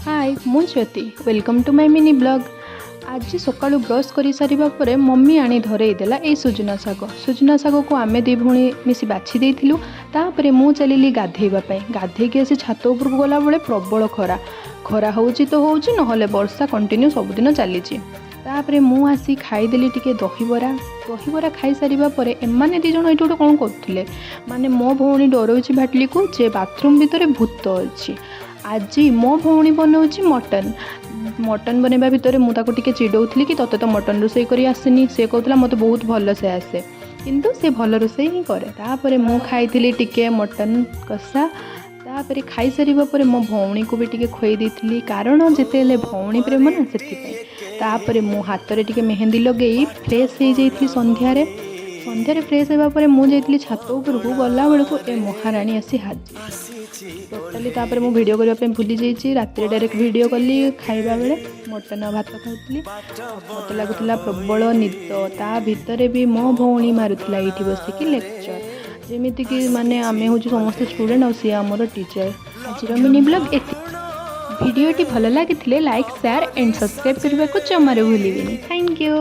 हाय मु Jyoti welcome to my mini blog. आज सका ब्रश कर सारिबा परे मम्मी आनी धरई देला ए सुजना शाग को आमे दी भौणी मिसी बाछि देइथिलु। तापरे मु चलिली गाधेइबा पई गाधेइके आसी छात उपर गला बेले प्रबल खरा खरा होउची तो होउची नहले वर्षा कंटिन्यू सबुदिन चलीची। तापरे मु आसी खाईदेली टिके दहीबरा खाई सारिबा परे एमाने दी जण एटू कोन करथिले माने मो भौणी डरौची भाटली को जे बाथरूम भितरे भूत अछि। आज मो भौणी बनाऊँच मटन बनवा भितर मुझे चिड़ौली कि तोते तो मटन रोषे कर आसनी से कहला मत बहुत भल से आसे किंतु से भल रोषे ही करे। तापर मु खाई टिके मटन कषा तापर खाई सारिबा परे मो भौणी को भी टिके खुई देइथिली कारण जेते भौणी प्रेम ना से मो हाथ रे टिके मेहंदी लगे फ्रेश हो जाइली संध्यारे फ्रेश होगा पर मुझे छात उपर को गला बेलू ए महाराणी आसी हाजिर टोटाली। तापर मु वीडियो करने भूली जाइए रात डायरेक्ट वीडियो कली खाइबा बेले मटन भात खाऊली मत लगुला प्रबल निद ता भितर भी मो भौणी मारुला ये बसिकी लेक्चर जमीती कि माने आमे हूँ समस्त स्टूडेंट और सी आमर टीचर। आज मिनी ब्लॉग भिडियोटी भल लगी लाइक शेयर एंड सब्सक्राइब करने को जमार भूल। Thank you.